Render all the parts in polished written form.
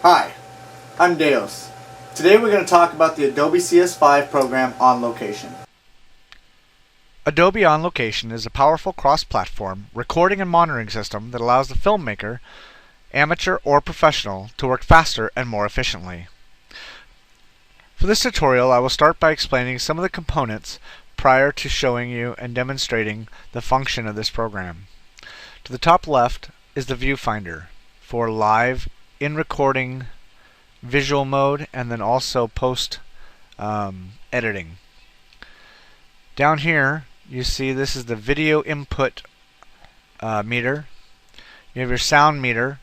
Hi, I'm Deous. Today we're going to talk about the Adobe CS5 program Onlocation. Adobe Onlocation is a powerful cross-platform recording and monitoring system that allows the filmmaker, amateur or professional, to work faster and more efficiently. For this tutorial, I will start by explaining some of the components prior to showing you and demonstrating the function of this program. To the top left is the viewfinder for live, in-recording, visual mode, and then also post editing. Down here you see this is the video input meter. You have your sound meter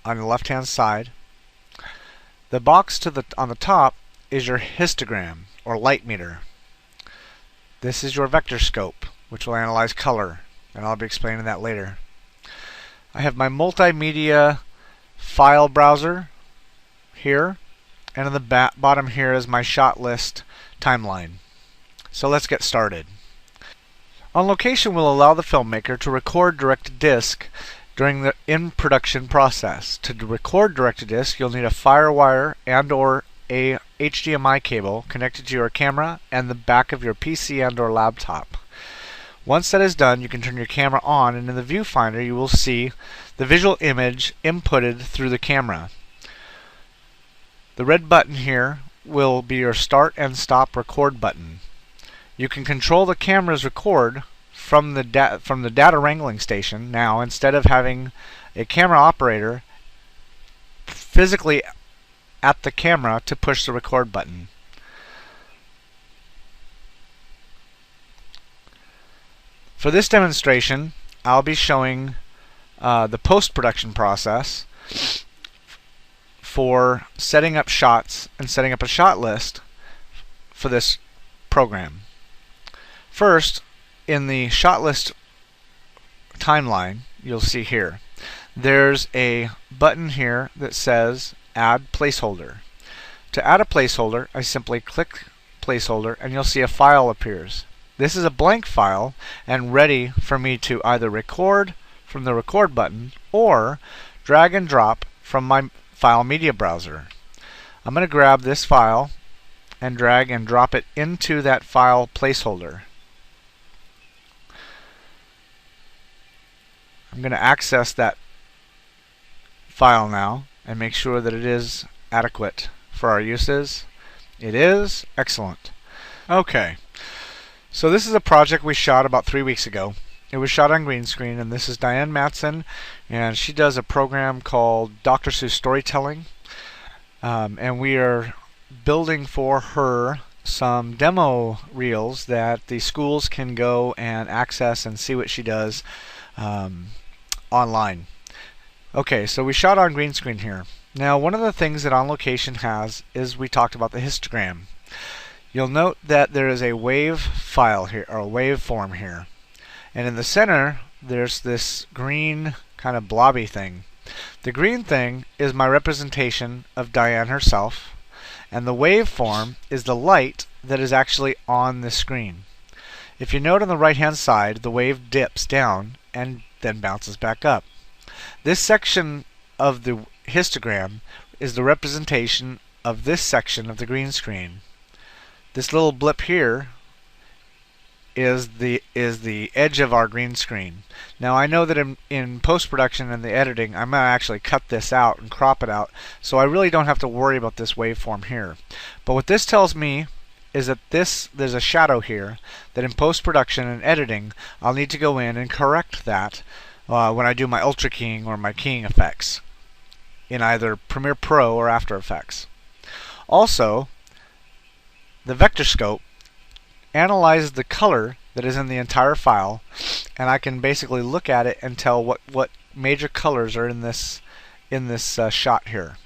on the left hand side. The box on the top is your histogram or light meter. This is your vector scope, which will analyze color, and I'll be explaining that later. I have my multimedia file browser here, and on the bottom here is my shot list timeline. So let's get started. Onlocation will allow the filmmaker to record direct-to-disc during the in-production process. To record direct-to-disc, you'll need a FireWire and/or a HDMI cable connected to your camera and the back of your PC and/or laptop. Once that is done, you can turn your camera on, and in the viewfinder you will see the visual image inputted through the camera. The red button here will be your start and stop record button. You can control the camera's record from the data wrangling station now, instead of having a camera operator physically at the camera to push the record button. For this demonstration, I'll be showing the post-production process for setting up shots and setting up a shot list for this program. First, in the shot list timeline, you'll see here, there's a button here that says Add Placeholder. To add a placeholder, I simply click Placeholder and you'll see a file appears. This is a blank file and ready for me to either record from the record button or drag and drop from my file media browser. I'm going to grab this file and drag and drop it into that file placeholder. I'm going to access that file now and make sure that it is adequate for our uses. It is. Excellent. Okay. So this is a project we shot about 3 weeks ago. It was shot on green screen, and this is Diane Matson, and she does a program called Dr. Seuss Storytelling, and we are building for her some demo reels that the schools can go and access and see what she does online. Okay, so we shot on green screen here. Now, one of the things that Onlocation has is we talked about the histogram. You'll note that there is a wave file here, or a waveform here. And in the center, there's this green kind of blobby thing. The green thing is my representation of Diane herself, and the waveform is the light that is actually on the screen. If you note on the right hand side, the wave dips down and then bounces back up. This section of the histogram is the representation of this section of the green screen. This little blip here is the edge of our green screen. Now, I know that in post-production and the editing, I'm going to actually cut this out and crop it out, so I really don't have to worry about this waveform here. But what this tells me is that there's a shadow here that in post-production and editing, I'll need to go in and correct that when I do my ultra keying or my keying effects in either Premiere Pro or After Effects. Also, the vector scope analyzes the color that is in the entire file, and I can basically look at it and tell what major colors are in this shot here.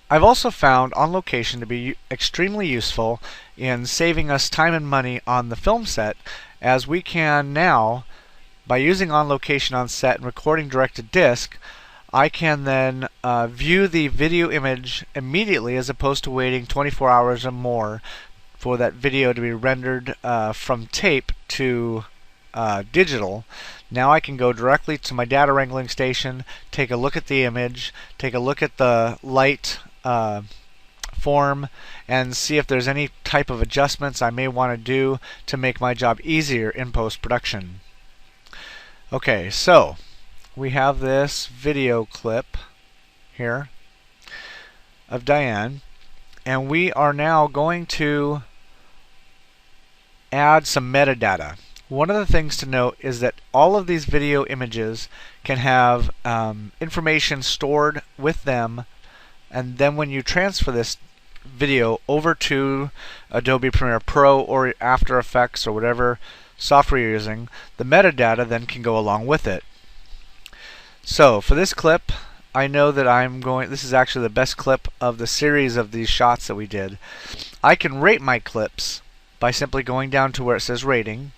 I've also found Onlocation to be extremely useful in saving us time and money on the film set, as we can now, by using Onlocation on set and recording direct-to-disc, I can then view the video image immediately, as opposed to waiting 24 hours or more for that video to be rendered from tape to digital. Now I can go directly to my data wrangling station, take a look at the image, take a look at the light form, and see if there's any type of adjustments I may want to do to make my job easier in post-production. Okay, so we have this video clip here of Diane, and we are now going to add some metadata. One of the things to note is that all of these video images can have information stored with them, and then when you transfer this video over to Adobe Premiere Pro or After Effects or whatever software you're using, the metadata then can go along with it. So for this clip, I know that this is actually the best clip of the series of these shots that we did. I can rate my clips by simply going down to where it says rating,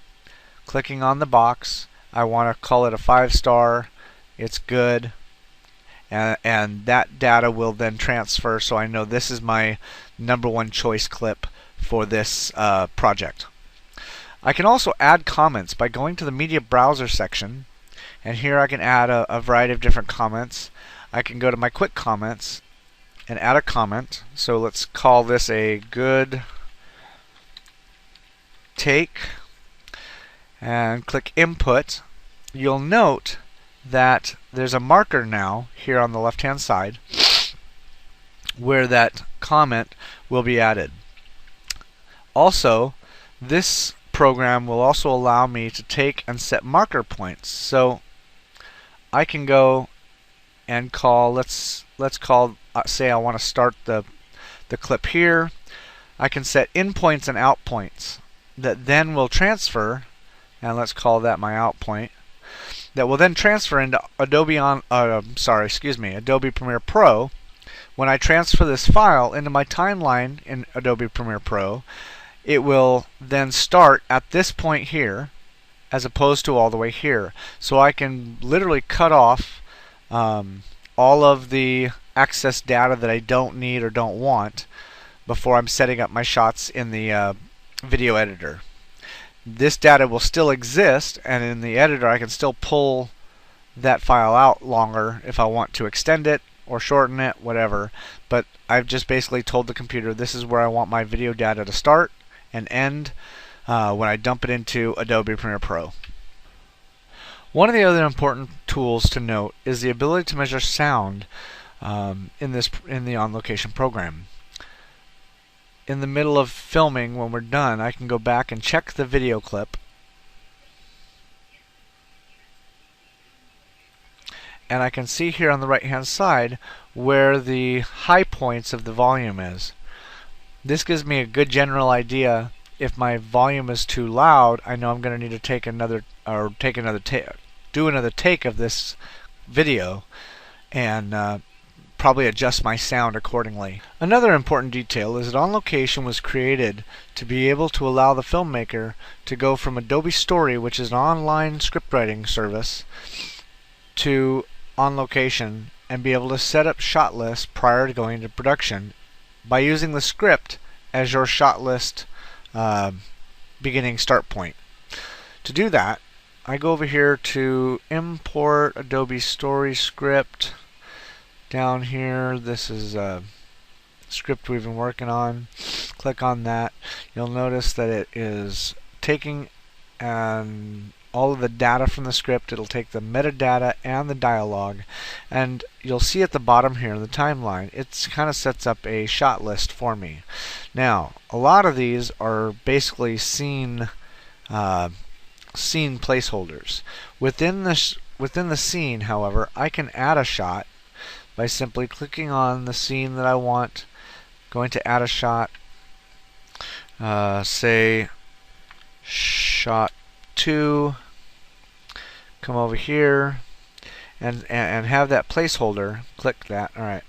clicking on the box. I want to call it a 5-star. It's good. And that data will then transfer, so I know this is my #1 choice clip for this project. I can also add comments by going to the media browser section, and here I can add a variety of different comments. I can go to my quick comments and add a comment. So let's call this a good take, and click input. You'll note that there's a marker now here on the left hand side where that comment will be added. Also, this program will also allow me to take and set marker points. So I can go and call, let's call, say I want to start the clip here. I can set in points and out points that then will transfer, and let's call that my out point. That will then transfer into Adobe Premiere Pro. When I transfer this file into my timeline in Adobe Premiere Pro, it will then start at this point here as opposed to all the way here. So I can literally cut off all of the excess data that I don't need or don't want before I'm setting up my shots in the video editor. This data will still exist, and in the editor I can still pull that file out longer if I want to extend it or shorten it, whatever. But I've just basically told the computer this is where I want my video data to start and end when I dump it into Adobe Premiere Pro. One of the other important tools to note is the ability to measure sound in the On-Location program. In the middle of filming, when we're done, I can go back and check the video clip, and I can see here on the right hand side where the high points of the volume is. This gives me a good general idea. If my volume is too loud, I know I'm going to need to do another take of this video, and probably adjust my sound accordingly. Another important detail is that On-Location was created to be able to allow the filmmaker to go from Adobe Story, which is an online script writing service, to On-Location and be able to set up shot lists prior to going into production by using the script as your shot list beginning start point. To do that, I go over here to import Adobe Story script. Down here, this is a script we've been working on. Click on that. You'll notice that it is taking all of the data from the script. It'll take the metadata and the dialogue, and you'll see at the bottom here in the timeline, it kind of sets up a shot list for me. Now, a lot of these are basically scene placeholders. Within the scene, however, I can add a shot by simply clicking on the scene that I want, going to add a shot, say shot 2, come over here and have that placeholder, click that. Alright.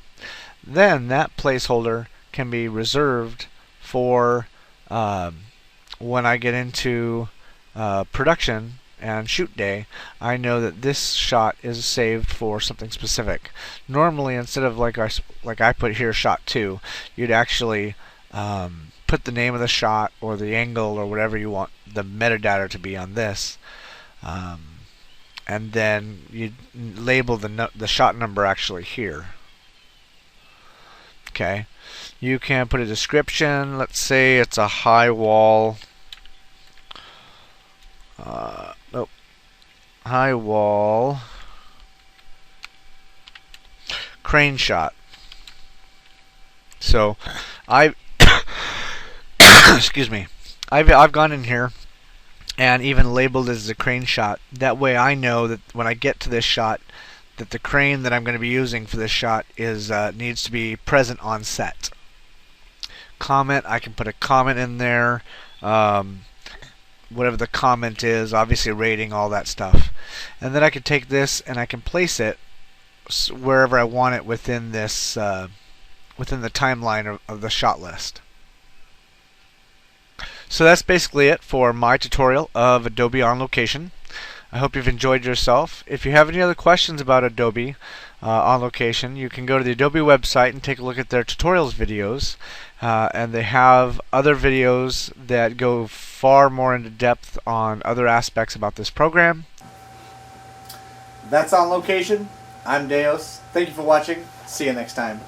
Then that placeholder can be reserved for when I get into production and shoot day. I know that this shot is saved for something specific. Normally, instead of like I put here shot 2, you'd actually put the name of the shot or the angle or whatever you want the metadata to be on this. and then you label the shot number actually here. Okay, you can put a description. Let's say it's a high wall. High wall crane shot. So I excuse me. I've gone in here and even labeled it as a crane shot. That way I know that when I get to this shot, that the crane that I'm going to be using for this shot is needs to be present on set. Comment, I can put a comment in there, whatever the comment is, obviously rating, all that stuff. And then I can take this and I can place it wherever I want it within this within the timeline of the shot list. So that's basically it for my tutorial of Adobe Onlocation. I hope you've enjoyed yourself. If you have any other questions about Adobe Onlocation, you can go to the Adobe website and take a look at their tutorials videos. And they have other videos that go far more into depth on other aspects about this program. That's Onlocation. I'm Deous. Thank you for watching. See you next time.